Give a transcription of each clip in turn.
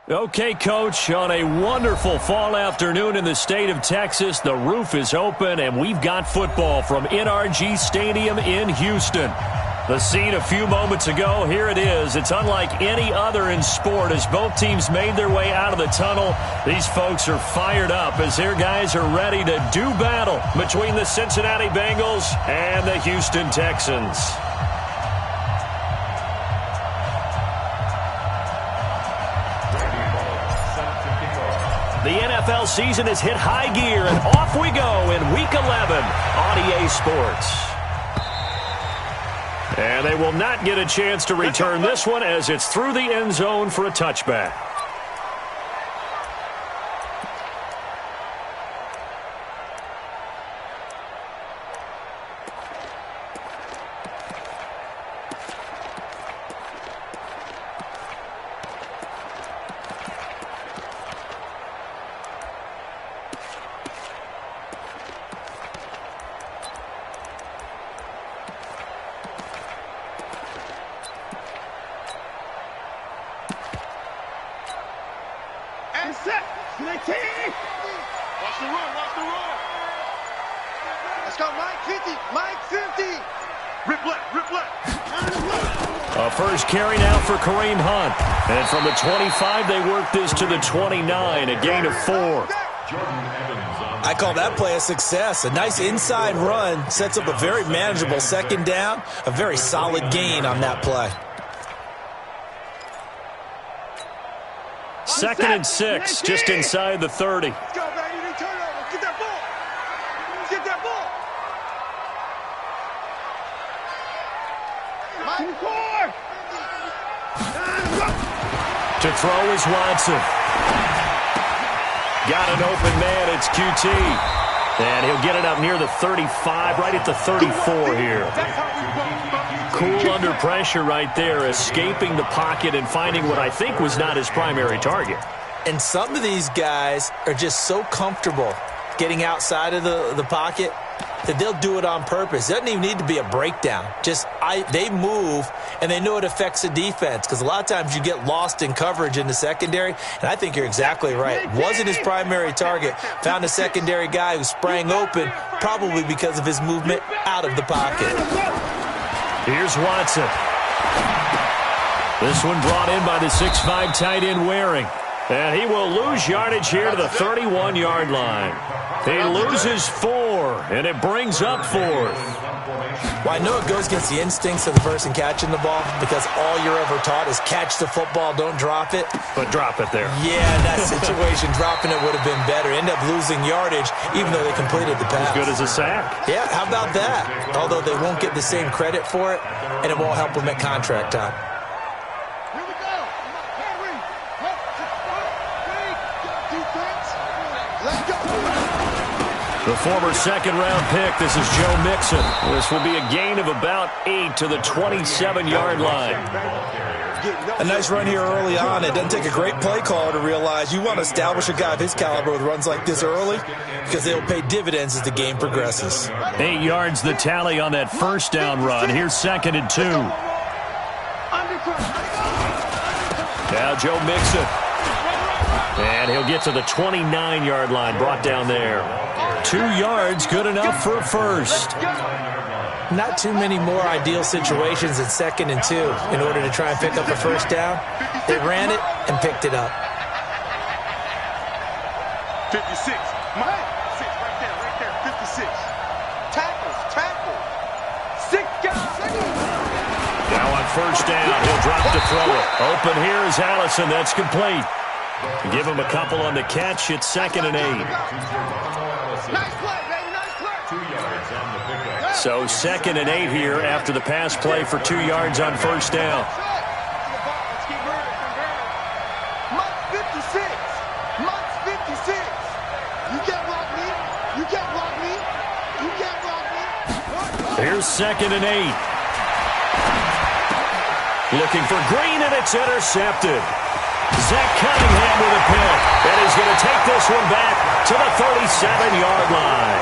Okay, Coach, on a wonderful fall afternoon in the state of Texas, the roof is open, and we've got football from NRG Stadium in Houston. The scene a few moments ago, here it is. It's unlike any other in sport as both teams made their way out of the tunnel. These folks are fired up as their guys are ready to do battle between the Cincinnati Bengals and the Houston Texans. The NFL season has hit high gear, and off we go in Week 11 on EA Sports. And they will not get a chance to return this one as it's through the end zone for a touchback. Watch the run. Let's go, Mike 50. Mike 50. Rip left. A first carry now for Kareem Hunt. And from the 25, they work this to the 29, a gain of 4. I call that play a success. A nice inside run sets up a very manageable second down. A very solid gain on that play. 2nd and 6, just inside the 30. Let's go, baby. Turnover. Get that ball. Get that ball. Mike 4. To throw is Watson. Got an open man. It's QT. And he'll get it up near the 35, right at the 34 here. Cool under pressure right there, escaping the pocket and finding what I think was not his primary target. And some of these guys are just so comfortable getting outside of the pocket that they'll do it on purpose. It doesn't even need to be a breakdown. They move, and they know it affects the defense because a lot of times you get lost in coverage in the secondary, and I think you're exactly right. Wasn't his primary target. Found a secondary guy who sprang open, probably because of his movement out of the pocket. Here's Watson. This one brought in by the 6'5" tight end Waring. And he will lose yardage here to the 31-yard line. He loses 4, and it brings up 4th. Well, I know it goes against the instincts of the person catching the ball because all you're ever taught is catch the football, don't drop it. But drop it there. Yeah, in that situation, dropping it would have been better. End up losing yardage even though they completed the pass. As good as a sack. Yeah, how about that? Although they won't get the same credit for it, and it won't help them at contract time. The former second-round pick, this is Joe Mixon. This will be a gain of about 8 to the 27-yard line. A nice run here early on. It doesn't take a great play caller to realize you want to establish a guy of his caliber with runs like this early because they'll pay dividends as the game progresses. 8 yards the tally on that first down run. Here's 2nd and 2. Now Joe Mixon. And he'll get to the 29-yard line, brought down there. 2 yards, good enough for a first. Not too many more ideal situations at 2nd and 2 in order to try and pick up a first down. They ran it and picked it up. 56. Mike. 6 right there. 56. Tackle. 6 guys. Now on first down, he'll drop to throw it. Open here is Allison. That's complete. Give him a couple on the catch. It's 2nd and 8. Nice play, baby. Nice play. 2 yards on the pickup. So 2nd and 8 here after the pass play for 2 yards on first down. Mike 56. Mike 56. You can't block me. You can't block me. You can't block me. Here's 2nd and 8. Looking for Green, and it's intercepted. Zach Cunningham with a pick. And he's going to take this one back to the 37-yard line.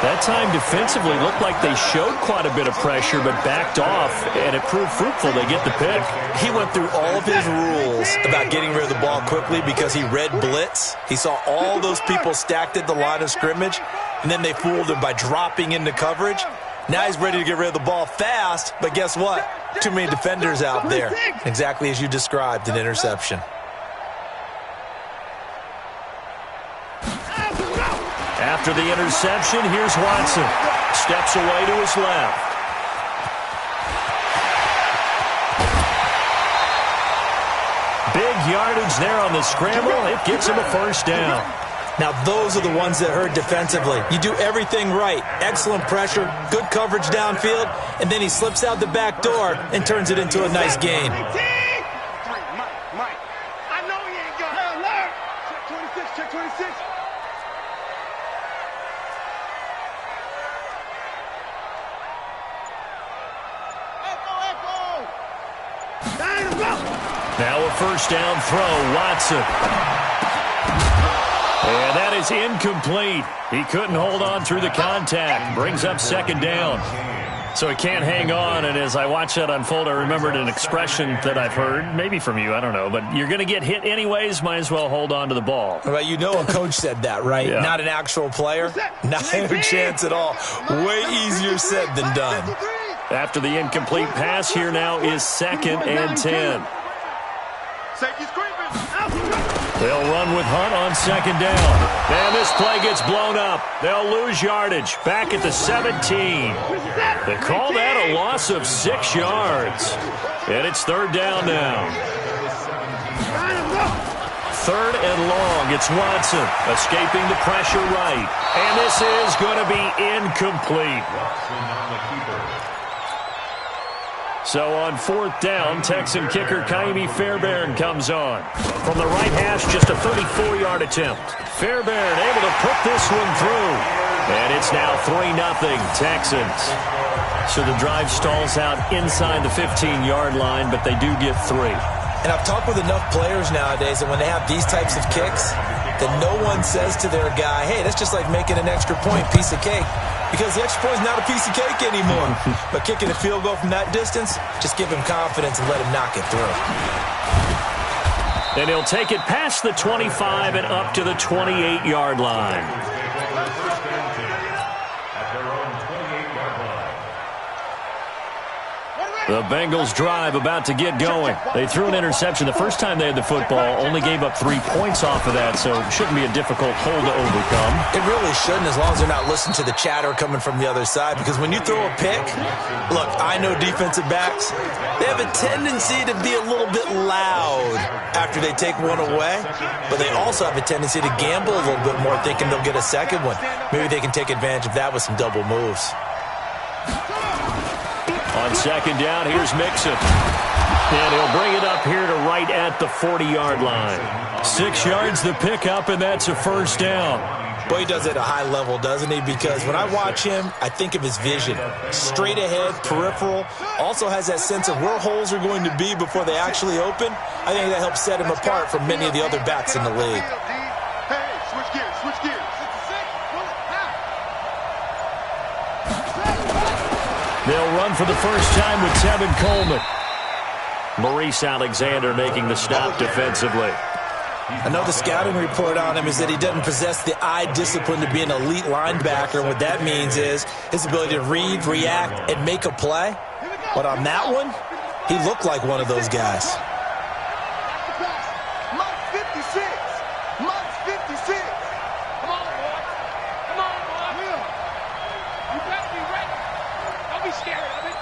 That time defensively looked like they showed quite a bit of pressure but backed off, and it proved fruitful. They get the pick. He went through all of his rules about getting rid of the ball quickly because he read blitz. He saw all those people stacked at the line of scrimmage, and then they fooled him by dropping into coverage. Now he's ready to get rid of the ball fast, but guess what? Too many defenders out there. Exactly as you described, an interception. After the interception, here's Watson. Steps away to his left. Big yardage there on the scramble. It gets him a first down. Now, those are the ones that hurt defensively. You do everything right. Excellent pressure, good coverage downfield, and then he slips out the back door and turns it into a nice gain. Mike, I know he ain't got it. Alert! Check 26, check 26. Now a first down throw, Watson. And that is incomplete. He couldn't hold on through the contact. Brings up second down. So he can't hang on, and as I watched that unfold, I remembered an expression that I've heard, maybe from you, I don't know, but you're going to get hit anyways, might as well hold on to the ball. Well, you know a coach said that, right? Yeah. Not an actual player. Not a chance at all. Way easier said than done. After the incomplete pass, here now is 2nd and 10. They'll run with Hunt on 2nd down. And this play gets blown up. They'll lose yardage. Back at the 17. They call that a loss of 6 yards. And it's 3rd down now. 3rd and long. It's Watson escaping the pressure right. And this is going to be incomplete. So on 4th down, Texan kicker Ka'imi Fairbairn comes on. From the right hash, just a 34-yard attempt. Fairbairn able to put this one through. And it's now 3-0 Texans. So the drive stalls out inside the 15-yard line, but they do get 3. And I've talked with enough players nowadays that when they have these types of kicks, that no one says to their guy, hey, that's just like making an extra point, piece of cake. Because the extra point is not a piece of cake anymore. But kicking a field goal from that distance, just give him confidence and let him knock it through. And he'll take it past the 25 and up to the 28-yard line. The Bengals drive about to get going. They threw an interception the first time they had the football, only gave up 3 points off of that, so it shouldn't be a difficult hole to overcome. It really shouldn't, as long as they're not listening to the chatter coming from the other side, because when you throw a pick, look, I know defensive backs, they have a tendency to be a little bit loud after they take one away, but they also have a tendency to gamble a little bit more, thinking they'll get a second one. Maybe they can take advantage of that with some double moves. On 2nd down, here's Mixon. And he'll bring it up here to right at the 40-yard line. 6 yards the pickup, and that's a first down. Boy, he does it at a high level, doesn't he? Because when I watch him, I think of his vision. Straight ahead, peripheral. Also has that sense of where holes are going to be before they actually open. I think that helps set him apart from many of the other backs in the league. Hey, switch gears, switch gears. They'll run for the first time with Tevin Coleman. Maurice Alexander making the stop defensively. Another scouting report on him is that he doesn't possess the eye discipline to be an elite linebacker. What that means is his ability to read, react, and make a play. But on that one, he looked like one of those guys. Mike 56. Mike 56. Come on, boy. Come on, boy. You better be ready. Don't be scared of it.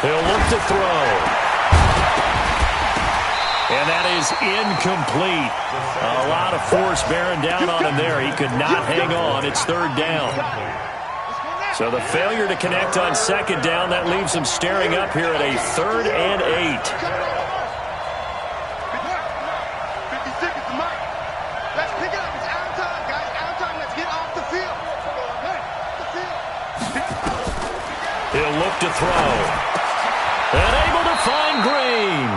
He'll look to throw. And that is incomplete. A lot of force bearing down on him there. He could not hang on. It's 3rd down. So the failure to connect on 2nd down, that leaves him staring up here at a 3rd and 8. 56 is Mike. Let's pick it up. It's out of time, guys. Out of time. Let's get off the field. He'll look to throw. And able to find Green.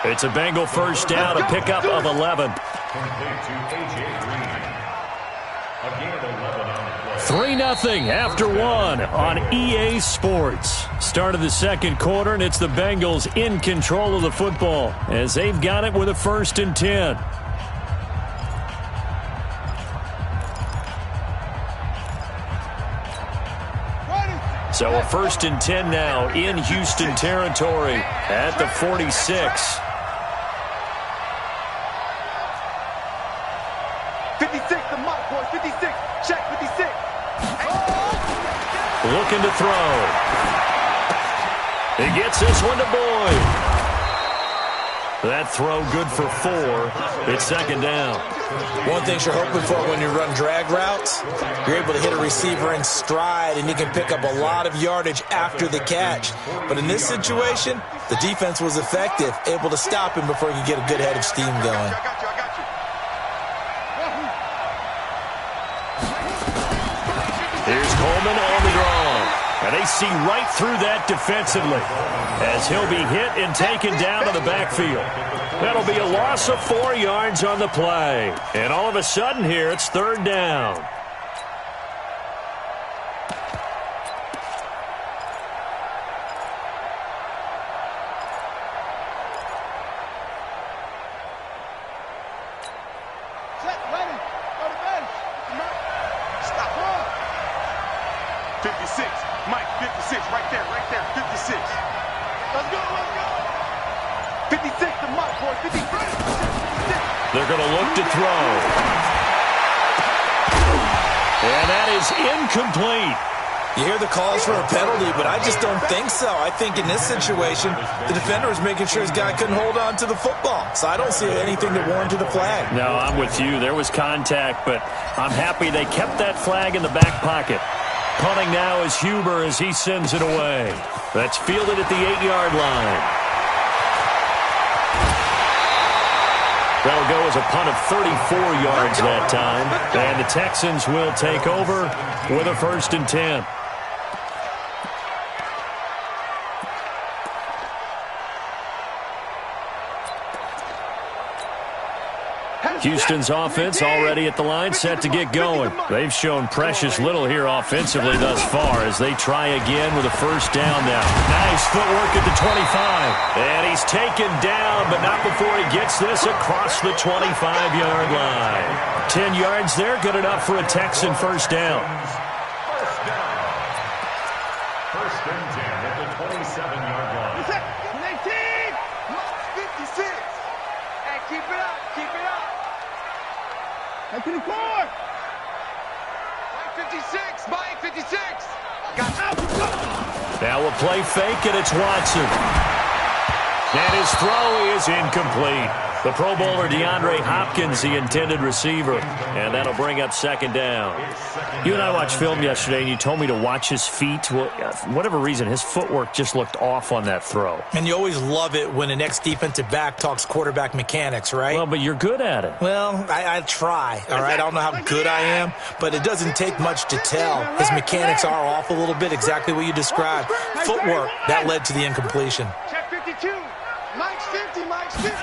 It's a Bengal first down, a pickup of 11. 3-0 after one on EA Sports. Start of the second quarter, and it's the Bengals in control of the football as they've got it with a 1st and 10. So a 1st and 10 now in Houston territory at the 46. 56, the mic, boys. 56. Check 56. Looking to throw. He gets this one to Boyd. That throw good for 4. It's 2nd down. One thing you're hoping for when you run drag routes, you're able to hit a receiver in stride, and you can pick up a lot of yardage after the catch. But in this situation, the defense was effective, able to stop him before he could get a good head of steam going. Here's Coleman on the draw. And they see right through that defensively as he'll be hit and taken down to the backfield. That'll be a loss of 4 yards on the play. And all of a sudden here, it's 3rd down. They're going to look to throw. And that is incomplete. You hear the calls for a penalty, but I just don't think so. I think in this situation, the defender is making sure his guy couldn't hold on to the football. So I don't see anything to warrant the flag. No, I'm with you. There was contact, but I'm happy they kept that flag in the back pocket. Punting now is Huber as he sends it away. That's fielded at the 8-yard line. That'll go as a punt of 34 yards that time. And the Texans will take over with a 1st and 10. Houston's offense already at the line, set to get going. They've shown precious little here offensively thus far as they try again with a 1st down now. Nice footwork at the 25. And he's taken down, but not before he gets this across the 25-yard line. 10 yards there, good enough for a Texan 1st down. First and 10 at the 27-yard line. 56. Hey, keep it up, keep it up. Back to the court. Mike 56, Mike 56. Now a play fake, and it's Watson. And his throw is incomplete. The Pro Bowler DeAndre Hopkins, the intended receiver. And that'll bring up 2nd down. You and I watched film yesterday, and you told me to watch his feet. Well, for whatever reason, his footwork just looked off on that throw. And you always love it when an ex-defensive back talks quarterback mechanics, right? Well, but you're good at it. Well, I try, all right? I don't know how good I am, but it doesn't take much to tell. His mechanics are off a little bit, exactly what you described. Footwork, that led to the incompletion. Check 52. Mike's 50, Mike's 50.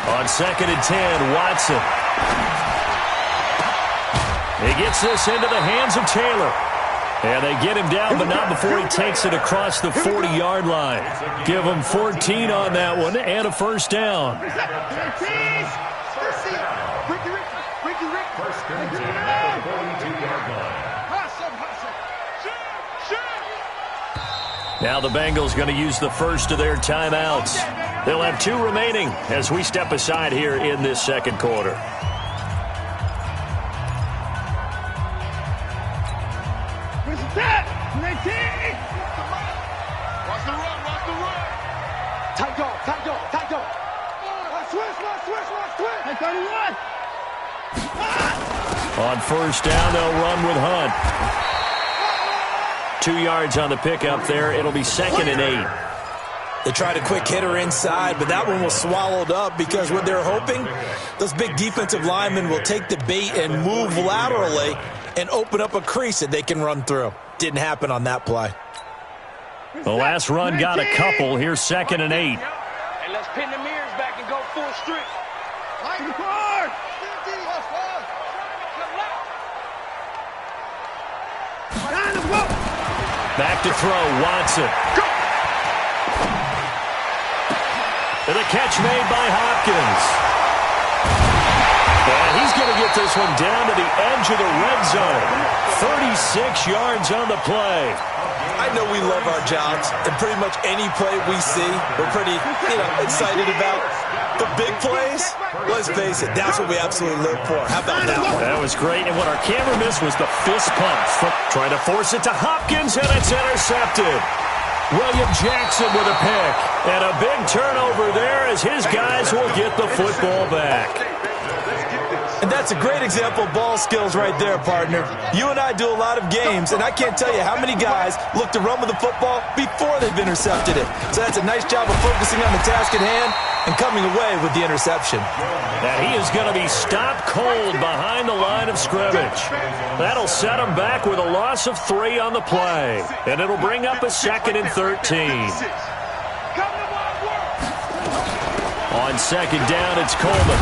On 2nd and 10, Watson. He gets this into the hands of Taylor. And they get him down, but not before he takes it across the 40-yard line. Give him 14 on that one and a 1st down. First and 10 at the 42-yard line. Now the Bengals going to use the first of their timeouts. They'll have 2 remaining as we step aside here in this second quarter. Where's the tap? 19. Watch the run, watch the run. Tight dog, tight dog, tight dog. Switch. Hey, 31. On 1st down, they'll run with Hunt. 2 yards on the pickup there. It'll be 2nd and 8. They tried a quick hitter inside, but that one was swallowed up because what they're hoping, those big defensive linemen will take the bait and move laterally and open up a crease that they can run through. Didn't happen on that play. The last run got a couple. Here's 2nd and 8. And let's pin the mirrors back and go full strip. To the court. Back to throw, Watson. And the catch made by Hopkins. And he's going to get this one down to the edge of the red zone. 36 yards on the play. I know we love our jobs, and pretty much any play we see, we're pretty, excited about. The big plays, let's face it, that's what we absolutely live for. How about that one? That was great, and what our camera missed was the fist pump. Trying to force it to Hopkins, and it's intercepted. William Jackson with a pick, and a big turnover there as his guys will get the football back. And that's a great example of ball skills right there, partner. You and I do a lot of games, and I can't tell you how many guys look to run with the football before they've intercepted it. So that's a nice job of focusing on the task at hand and coming away with the interception. And he is going to be stopped cold behind the line of scrimmage. That'll set him back with a loss of 3 on the play. And it'll bring up a 2nd and 13. On 2nd down, it's Coleman.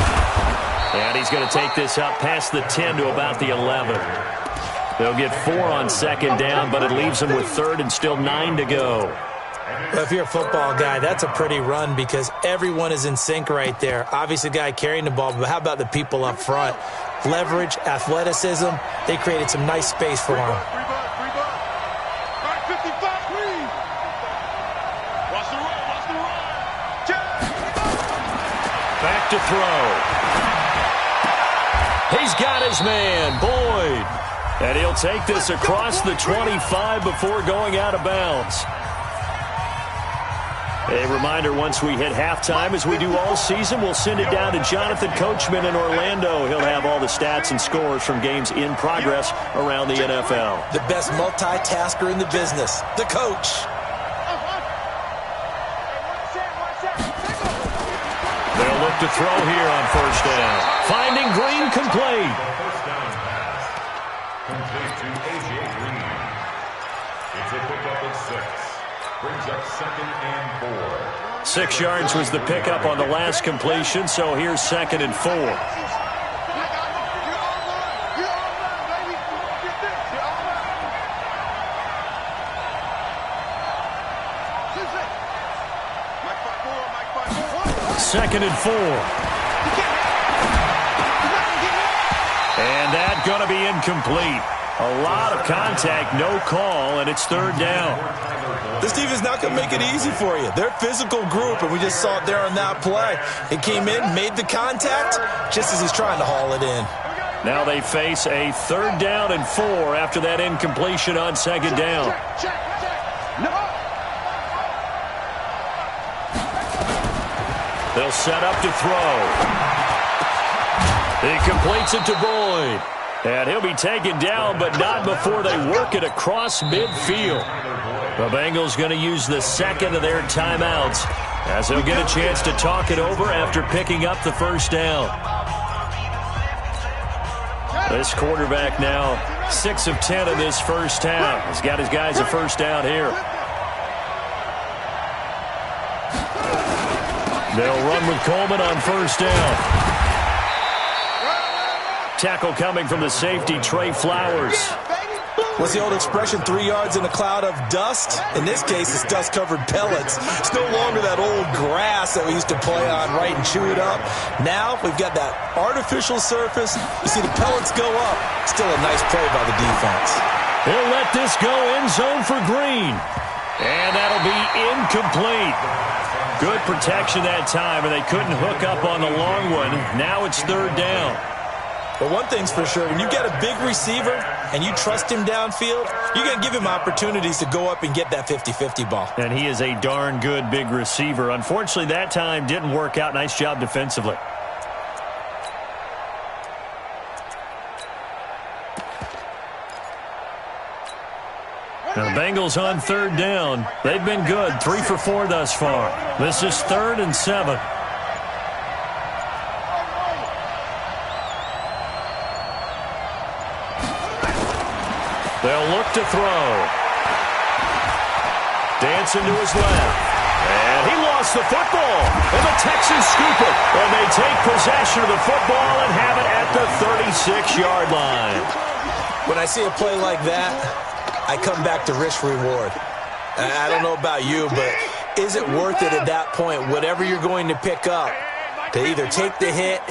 And he's going to take this up past the 10 to about the 11. They'll get 4 on 2nd down, but it leaves them with 3rd and still 9 to go. Well, if you're a football guy, that's a pretty run because everyone is in sync right there. Obviously, the guy carrying the ball, but how about the people up front? Leverage, athleticism, they created some nice space for him. Back to throw. He's got his man, Boyd. And he'll take this across the 25 before going out of bounds. A reminder, once we hit halftime, as we do all season, we'll send it down to Jonathan Coachman in Orlando. He'll have all the stats and scores from games in progress around the NFL. The best multitasker in the business, the coach. They'll look to throw here on 1st down. Finding Green complete. First down pass. Complete to A.J. Green. It's a pickup of 6. Brings up 2nd and 4. 6 yards was the pickup on the last completion, so here's 2nd and 4. Second and 4. And that going to be incomplete. A lot of contact, no call, and it's 3rd down. This defense not going to make it easy for you. They're a physical group, and we just saw it there on that play. It came in, made the contact, just as he's trying to haul it in. Now they face a 3rd down and 4 after that incompletion on 2nd down. They'll set up to throw. He completes it to Boyd. And he'll be taken down, but not before they work it across midfield. The Bengals going to use the 2nd of their timeouts as they'll get a chance to talk it over after picking up the 1st down. This quarterback now 6 of 10 in this 1st half. He's got his guys a 1st down here. They'll run with Coleman on 1st down. Tackle coming from the safety, Trey Flowers. What's the old expression, 3 yards in a cloud of dust? In this case, it's dust-covered pellets. It's no longer that old grass that we used to play on, right, and chew it up. Now we've got that artificial surface. You see the pellets go up. Still a nice play by the defense. He'll let this go end zone for Green. And that'll be incomplete. Good protection that time, and they couldn't hook up on the long one. Now it's 3rd down. But one thing's for sure, when you get a big receiver and you trust him downfield, you're going to give him opportunities to go up and get that 50-50 ball. And he is a darn good big receiver. Unfortunately, that time didn't work out. Nice job defensively. Now the Bengals on 3rd down. They've been good, 3 for 4 thus far. This is 3rd and 7. They'll look to throw. Dancing to his left. And he lost the football. And the Texans scoop it. And they take possession of the football and have it at the 36-yard line. When I see a play like that, I come back to risk reward. I don't know about you, but is it worth it at that point, whatever you're going to pick up, to either take the hit,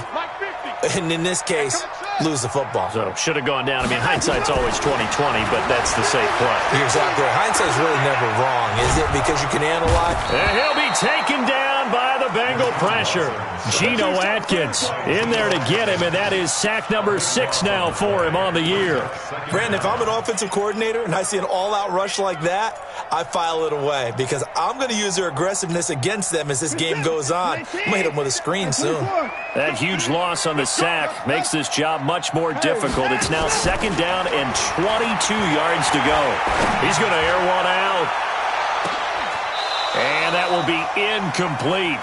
and in this case, lose the football? So, should have gone down. I mean, hindsight's always 20/20, but that's the safe play. You're exactly right. Hindsight's really never wrong, is it? Because you can analyze. And he'll be taken down by the Bengal pressure. Geno Atkins in there to get him, and that is sack number 6 now for him on the year. Brandon, if I'm an offensive coordinator and I see an all-out rush like that, I file it away because I'm going to use their aggressiveness against them as this game goes on. I'm going to hit them with a screen soon. That huge loss on the sack makes this job much more difficult. It's now 2nd down and 22 yards to go. He's going to air one out. And that will be incomplete.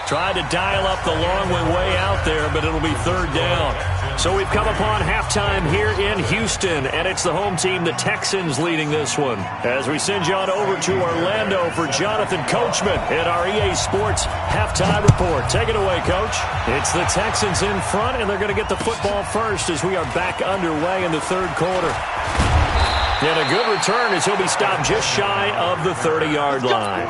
Tried to dial up the long way out there, but it'll be 3rd down. So we've come upon halftime here in Houston, and it's the home team, the Texans, leading this one. As we send you on over to Orlando for Jonathan Coachman at our EA Sports Halftime Report. Take it away, Coach. It's the Texans in front, and they're going to get the football first as we are back underway in the 3rd quarter. And a good return as he'll be stopped just shy of the 30-yard line.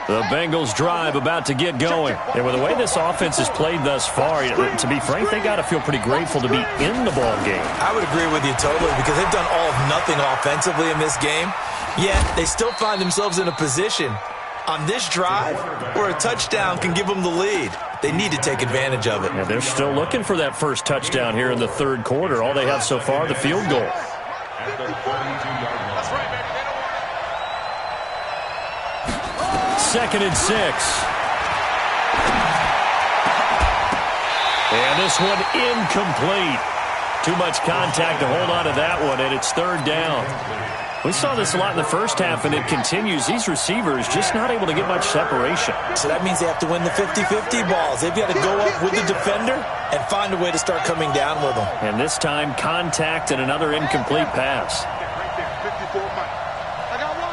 The Bengals drive about to get going. And with the way this offense has played thus far, to be frank, they got to feel pretty grateful to be in the ball game. I would agree with you totally because they've done all of nothing offensively in this game, yet they still find themselves in a position on this drive where a touchdown can give them the lead. They need to take advantage of it. And they're still looking for that first touchdown here in the 3rd quarter. All they have so far, the field goal. Second and 6. And this one incomplete. Too much contact to hold on to that one, and it's 3rd down. We saw this a lot in the first half, and it continues. These receivers just not able to get much separation. So that means they have to win the 50-50 balls. They've got to go up with the defender and find a way to start coming down with them. And this time, contact and another incomplete pass. I got one.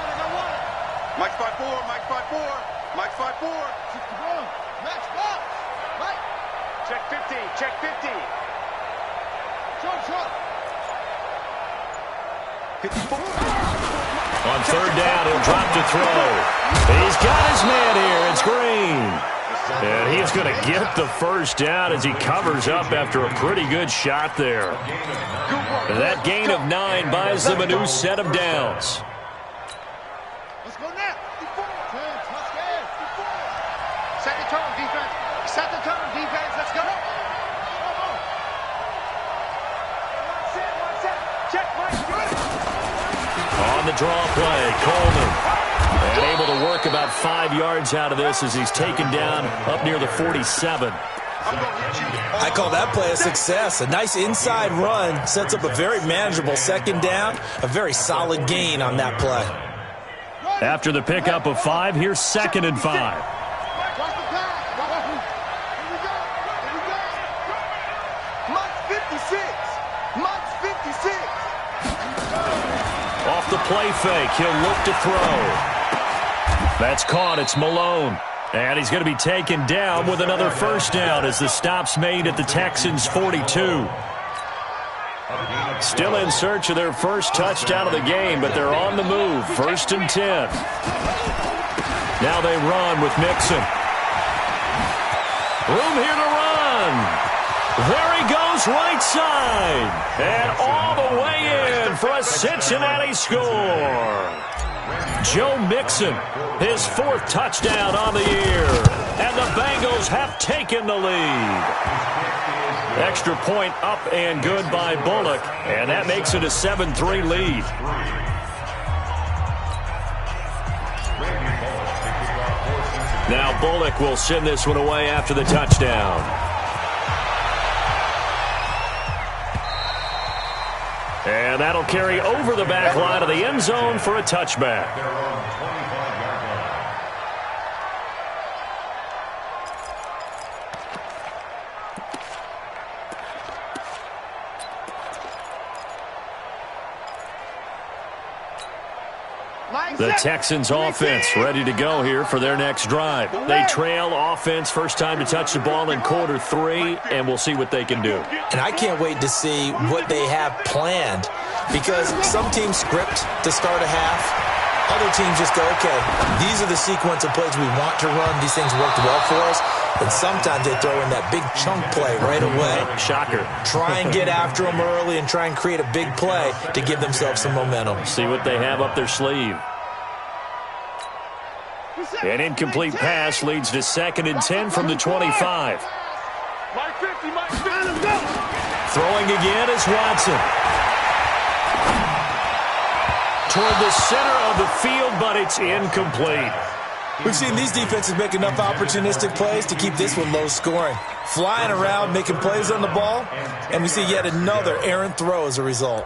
Mike 5-4, Mike 5-4, Mike 5-4. Max box. Mike. Check 50, check 50. Short. 54. On 3rd down, he'll drop to throw. He's got his man here. It's Green. And he's going to get the first down as he covers up after a pretty good shot there. That gain of 9 buys them a new set of downs. Let's go now. 54. Let's get 54. Set the tone, defense. Set the tone, defense. Let's go. Check, Mike. On the draw play, Coleman. And able to work about 5 yards out of this as he's taken down up near the 47. I call that play a success. A nice inside run sets up a very manageable 2nd down, a very solid gain on that play. After the pickup of 5, here's 2nd and 5. Off the play fake, he'll look to throw. That's caught. It's Malone. And he's going to be taken down with another first down as the stop's made at the Texans' 42. Still in search of their first touchdown of the game, but they're on the move. 1st and 10. Now they run with Mixon. Room here to run. There he goes, right side. And all the way in for a Cincinnati score. Joe Mixon, his 4th touchdown on the year. And the Bengals have taken the lead. Extra point up and good by Bullock. And that makes it a 7-3 lead. Now Bullock will send this one away after the touchdown. And that'll carry over the back line of the end zone for a touchback. The Texans offense ready to go here for their next drive. They trail offense first time to touch the ball in quarter 3, and we'll see what they can do. And I can't wait to see what they have planned, because some teams script to start a half. Other teams just go, okay, these are the sequence of plays we want to run. These things worked well for us. And sometimes they throw in that big chunk play right away. Shocker. Try and get after them early and try and create a big play to give themselves some momentum. See what they have up their sleeve. An incomplete pass leads to 2nd and 10 from the 25. Throwing again is Watson. Toward the center of the field, but it's incomplete. We've seen these defenses make enough opportunistic plays to keep this one low scoring. Flying around, making plays on the ball, and we see yet another errant throw as a result.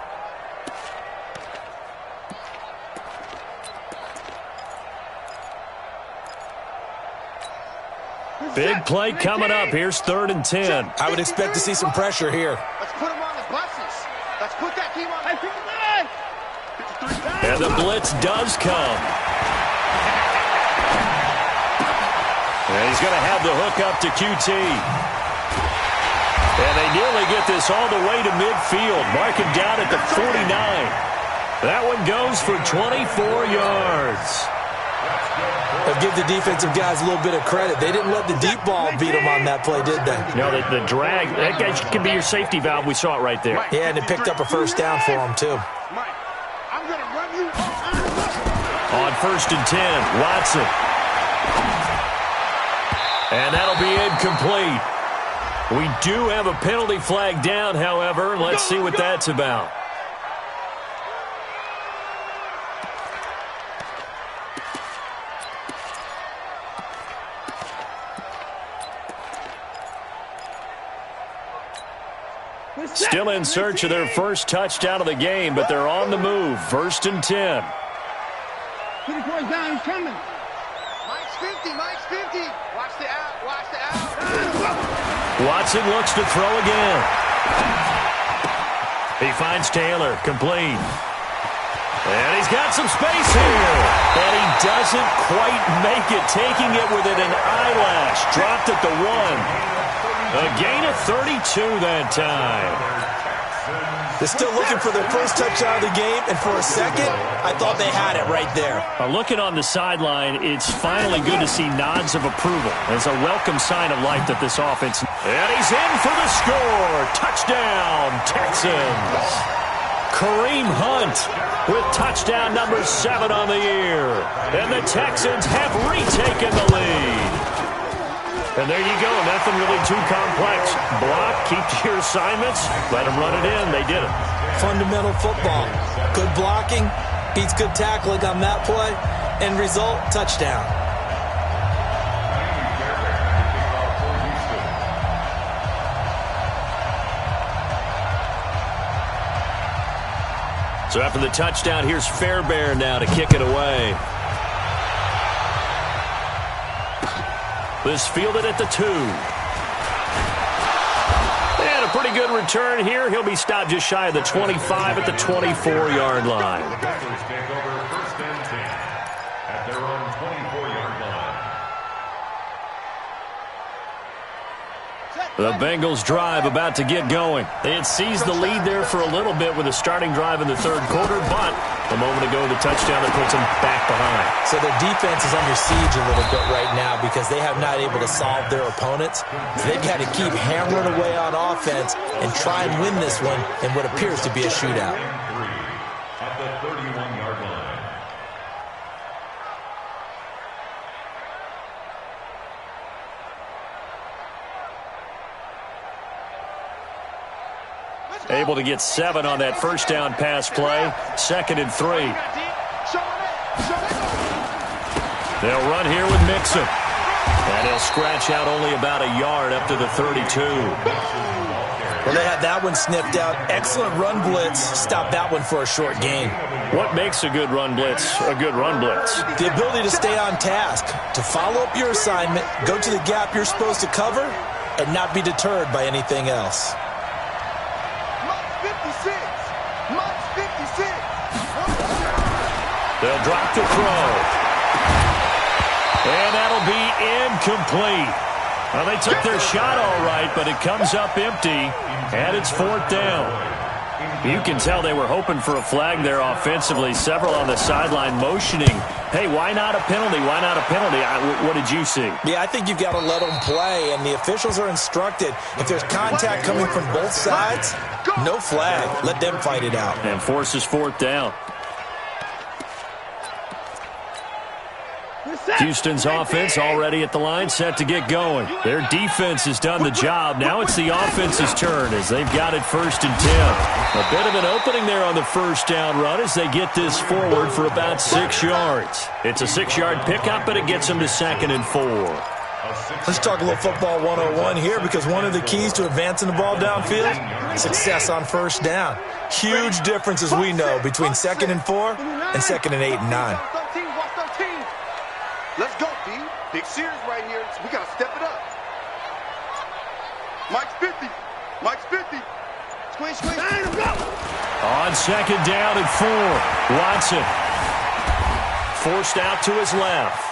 Big play coming up. Here's 3rd and 10. I would expect to see some pressure here. Let's put them on the buses. Let's put that team on the And the blitz does come. And he's going to have the hook up to QT. And they nearly get this all the way to midfield. Mark him down at the 49. That one goes for 24 yards. I'll give the defensive guys a little bit of credit. They didn't let the deep ball beat them on that play, did they? No, the drag, that guy can be your safety valve. We saw it right there. Yeah, and it picked up a first down for them, too. I'm going to run you On 1st and 10, Watson. And that'll be incomplete. We do have a penalty flag down, however. Let's see what that's about. Still in search of their first touchdown of the game, but they're on the move. 1st and 10. Put it towards down, he's coming. Mike's 50, Mike's 50. Watch the out, watch the out. Watson looks to throw again. He finds Taylor, complete. And he's got some space here. And he doesn't quite make it, taking it within an eyelash. Dropped at the 1. A gain of 32 that time. They're still looking for their first touchdown of the game, and for a second, I thought they had it right there. Looking on the sideline, it's finally good to see nods of approval. It's a welcome sign of life that this offense... And he's in for the score. Touchdown, Texans. Kareem Hunt with touchdown number 7 on the year. And the Texans have retaken the lead. And there you go. Nothing really too complex. Block, keep to your assignments, let them run it in. They did it. Fundamental football. Good blocking, beats good tackling on that play. End result, touchdown. So after the touchdown, here's Fairbairn now to kick it away. This fielded at the 2. And a pretty good return here. He'll be stopped just shy of the 25 at the 24-yard line. The Packers take over 1st and 10 at their own 24-yard line. The Bengals drive about to get going. They had seized the lead there for a little bit with a starting drive in the 3rd quarter, but a moment ago the touchdown that puts them back behind. So their defense is under siege a little bit right now because they have not able to solve their opponents. So they've got to keep hammering away on offense and try and win this one in what appears to be a shootout. At the 31-yard line. Able to get 7 on that first down pass play. 2nd and 3. They'll run here with Mixon. And he'll scratch out only about a yard up to the 32. Well, they had that one sniffed out. Excellent run blitz. Stop that one for a short gain. What makes a good run blitz a good run blitz? The ability to stay on task, to follow up your assignment, go to the gap you're supposed to cover, and not be deterred by anything else. They'll drop the throw. And that'll be incomplete. Well, they took their shot all right, but it comes up empty, and it's 4th down. You can tell they were hoping for a flag there offensively. Several on the sideline motioning, hey, why not a penalty? Why not a penalty? What did you see? Yeah, I think you've got to let them play, and the officials are instructed. If there's contact coming from both sides, no flag. Let them fight it out. And forces 4th down. Houston's offense already at the line, set to get going. Their defense has done the job. Now it's the offense's turn as they've got it 1st and 10. A bit of an opening there on the 1st down run as they get this forward for about 6 yards. It's a 6-yard pickup, but it gets them to 2nd and 4. Let's talk a little football 101 here, because one of the keys to advancing the ball downfield, success on 1st down. Huge difference, as we know, between 2nd and 4 and 2nd and 8 and 9. Let's go, D. Big series right here. We got to step it up. Mike's 50. Mike's 50. Squeeze, squeeze. On 2nd down and 4. Watson forced out to his left.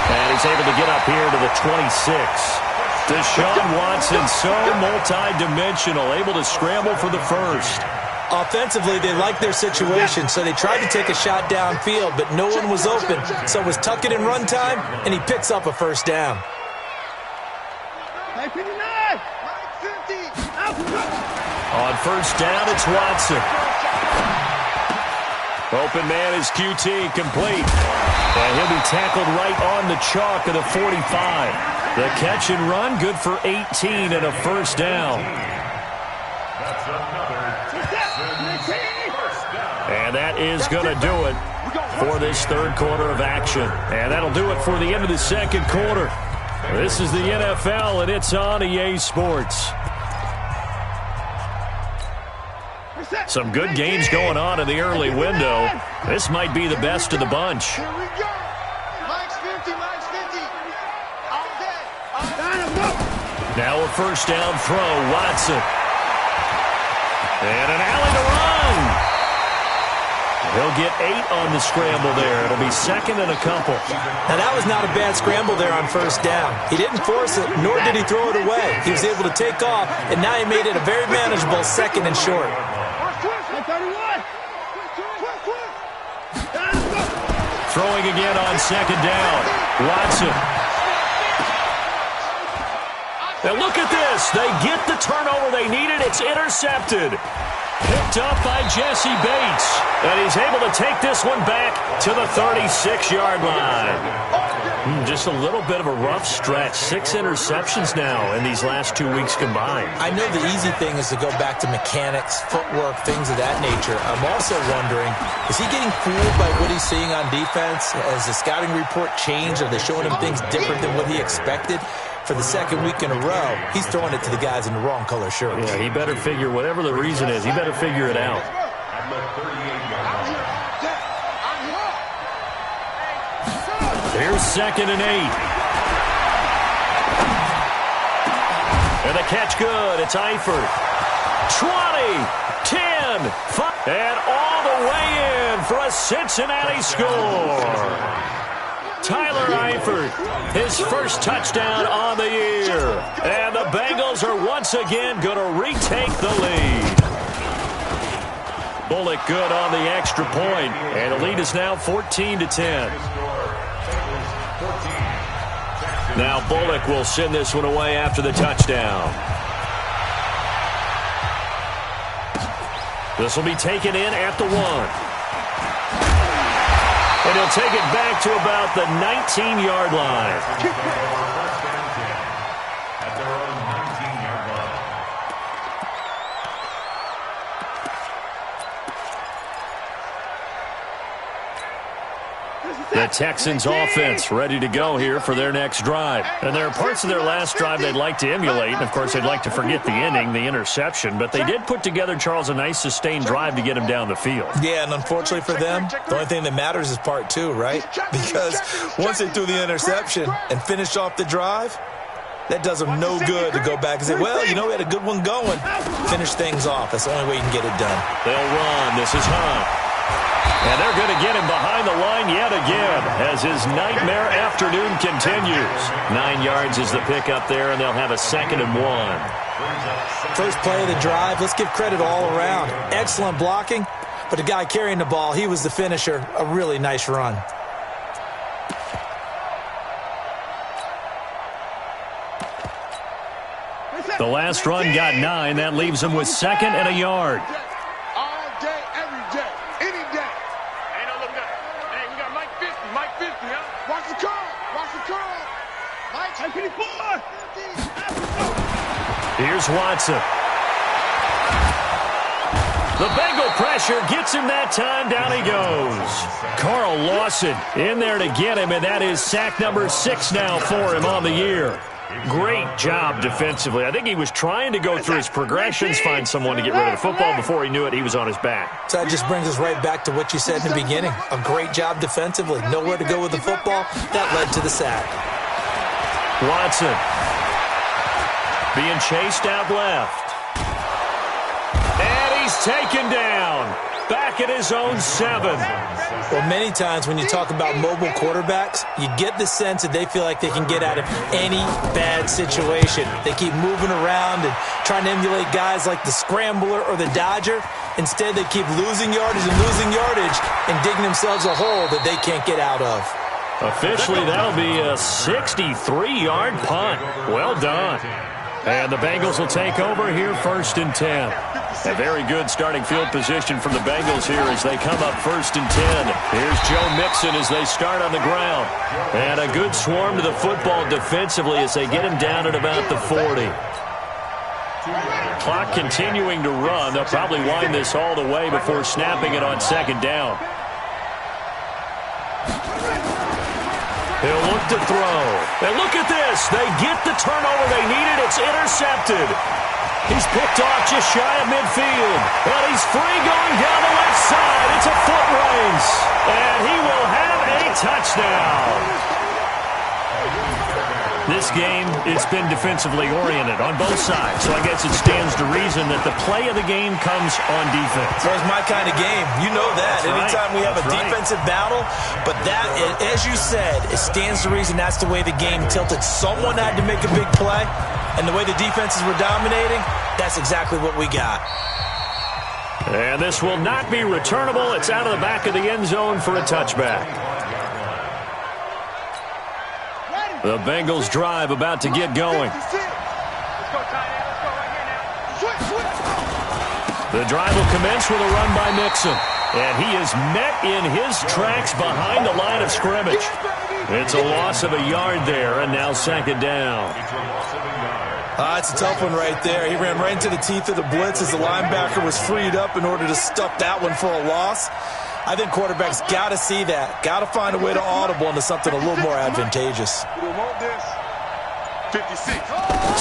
And he's able to get up here to the 26. Deshaun Watson, so multi-dimensional, able to scramble for the 1st. Offensively, they liked their situation, so they tried to take a shot downfield, but no one was open. So it was tuck it in run time, and he picks up a 1st down. On 1st down, it's Watson. Open man is QT, complete. And he'll be tackled right on the chalk of the 45. The catch and run, good for 18 and a 1st down. That's another And that is going to do it for this 3rd quarter of action. And that'll do it for the end of the 2nd quarter. This is the NFL, and it's on EA Sports. Some good games going on in the early window. This might be the best of the bunch. Here we go. Mike's 50, Mike's 50. All day. Now a 1st down throw, Watson. And an alley to run. He'll get 8 on the scramble there. It'll be 2nd and a couple. Now, that was not a bad scramble there on 1st down. He didn't force it, nor did he throw it away. He was able to take off, and now he made it a very manageable 2nd and short. Throwing again on 2nd down. Watson. Now look at this. They get the turnover they needed. It's intercepted. Picked up by Jesse Bates. And he's able to take this one back to the 36-yard line. Just a little bit of a rough stretch. 6 interceptions now in these last 2 weeks combined. I know the easy thing is to go back to mechanics, footwork, things of that nature. I'm also wondering, is he getting fooled by what he's seeing on defense? Has the scouting report changed? Are they showing him things different than what he expected? For the 2nd week in a row, he's throwing it to the guys in the wrong color shirts. Yeah, he better figure, whatever the reason is, he better figure it out. Here's 2nd and 8. And the catch good. It's Eifert. 20, 10, 5, and all the way in for a Cincinnati score. Tyler Eifert, his 1st touchdown on the year. And the Bengals are once again going to retake the lead. Bullock good on the extra point, and the lead is now 14-10. Now Bullock will send this one away after the touchdown. This will be taken in at the 1. And he'll take it back to about the 19-yard line. The Texans offense ready to go here for their next drive. And there are parts of their last drive they'd like to emulate. And, of course, they'd like to forget the inning, the interception. But they did put together, Charles, a nice sustained drive to get him down the field. Yeah, and unfortunately for them, the only thing that matters is part 2, right? Because once they threw the interception and finished off the drive, That does them no good to go back and say, well, you know, we had a good one going. Finish things off. That's the only way you can get it done. They'll run. This is Hunt. And they're going to get him behind the line yet again as his nightmare afternoon continues. 9 yards is the pickup there, and they'll have a 2nd and 1. First play of the drive, let's give credit all around. Excellent blocking, but the guy carrying the ball, he was the finisher. A really nice run. The last run got 9. That leaves him with 2nd and a yard. All day, every day, any day. Ain't no looking up. Hey, we got Mike 50, Mike 50, huh? Watch the curl, watch the curl. Mike 54. Here's Watson. The Bengal pressure gets him that time. Down he goes. Carl Lawson in there to get him, and that is sack number 6 now for him on the year. Great job defensively. I think he was trying to go through his progressions, find someone to get rid of the football. Before he knew it, he was on his back. So that just brings us right back to what you said in the beginning. A great job defensively. Nowhere to go with the football. That led to the sack. Watson being chased out left. And he's taken down. Back at his own 7. Well, many times when you talk about mobile quarterbacks, you get the sense that they feel like they can get out of any bad situation. They keep moving around and trying to emulate guys like the Scrambler or the Dodger. Instead, they keep losing yardage and digging themselves a hole that they can't get out of. Officially, that'll be a 63-yard punt. Well done. And the Bengals will take over here 1st and 10. A very good starting field position from the Bengals here as they come up 1st and 10. Here's Joe Mixon as they start on the ground. And a good swarm to the football defensively as they get him down at about the 40. Clock continuing to run. They'll probably wind this all the way before snapping it on 2nd down. He'll look to throw. And look at this. They get the turnover they needed. It's intercepted. He's picked off just shy of midfield. And he's free going down the left side. It's a foot race. And he will have a touchdown. This game, it's been defensively oriented on both sides. So I guess it stands to reason that the play of the game comes on defense. Well, it's my kind of game. You know that. That's Anytime right. we have a That's right. defensive battle. But that, as you said, it stands to reason that's the way the game tilted. Someone had to make a big play. And the way the defenses were dominating, that's exactly what we got. And this will not be returnable. It's out of the back of the end zone for a touchback. The Bengals drive about to get going. The drive will commence with a run by Mixon. And he is met in his tracks behind the line of scrimmage. It's a loss of a yard there, and now 2nd down. It's a tough one right there. He ran right into the teeth of the blitz as the linebacker was freed up in order to stuff that one for a loss. I think quarterbacks got to see that. Got to find a way to audible into something a little more advantageous. 56.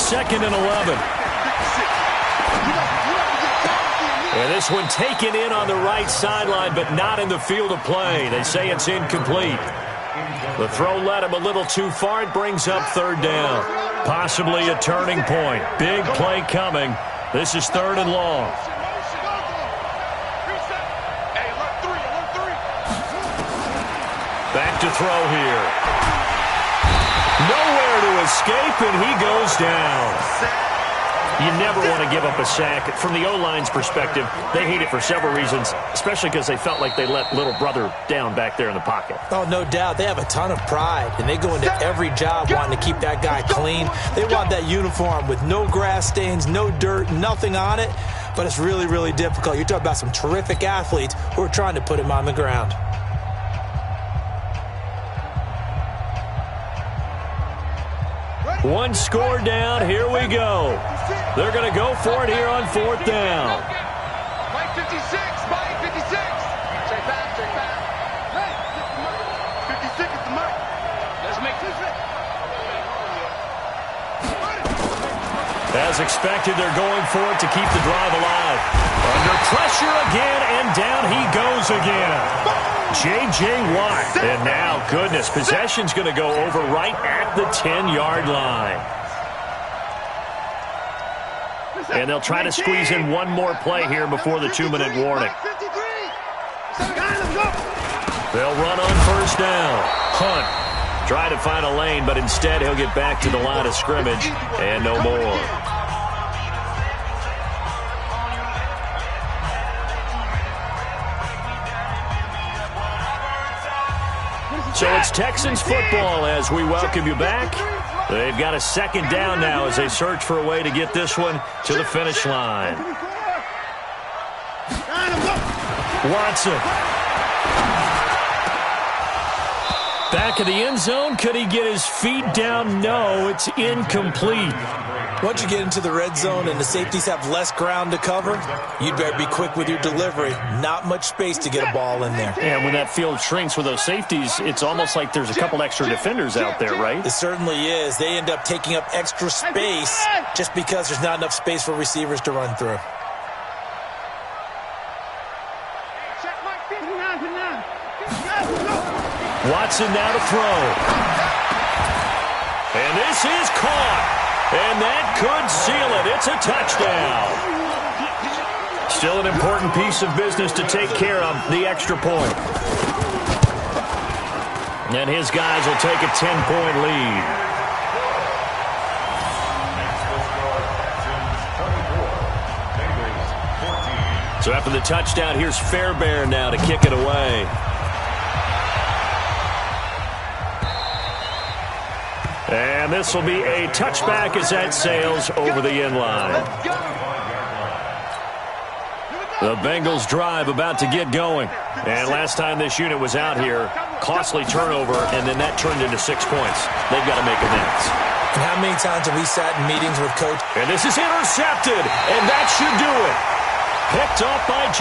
2nd and 11. And this one taken in on the right sideline, but not in the field of play. They say it's incomplete. The throw led him a little too far. It brings up 3rd down. Possibly a turning point. Big play coming. This is 3rd and long. Back to throw here. Nowhere to escape, and he goes down. You never want to give up a sack. From the O-line's perspective, they hate it for several reasons, especially because they felt like they let little brother down back there in the pocket. Oh, no doubt. They have a ton of pride, and they go into every job wanting to keep that guy clean. They want that uniform with no grass stains, no dirt, nothing on it, but it's really, really difficult. You're talking about some terrific athletes who are trying to put him on the ground. One score down. Here we go. They're going to go for it here on 4th down. Mike 56, Mike 56. Straight back, straight back. Hey, 56 is the Mike. Let's make this it. As expected, they're going for it to keep the drive alive. Under pressure again, and down he goes again. J.J. Watt. And now, goodness, possession's going to go over right at the 10-yard line. And they'll try to squeeze in one more play here before the 2-minute warning. They'll run on first down. Hunt try to find a lane, but instead he'll get back to the line of scrimmage and no more. So it's Texans football as we welcome you back. They've got a second down now as they search for a way to get this one to the finish line. Watson. Back of the end zone. Could he get his feet down? No, it's incomplete. Once you get into the red zone and the safeties have less ground to cover, you'd better be quick with your delivery. Not much space to get a ball in there. And when that field shrinks with those safeties, it's almost like there's a couple extra defenders out there, right? It certainly is. They end up taking up extra space just because there's not enough space for receivers to run through. Watson now to throw. And this is caught. And that could seal it. It's a touchdown. Still an important piece of business to take care of, the extra point. And his guys will take a 10-point lead. So after the touchdown, here's Fairbairn now to kick it away. And this will be a touchback as that sails over the end line. The Bengals drive about to get going. And last time this unit was out here, costly turnover, and then that turned into 6 points. They've got to make amends. And how many times have we sat in meetings with Coach? And this is intercepted, and that should do it. Picked off by Joe.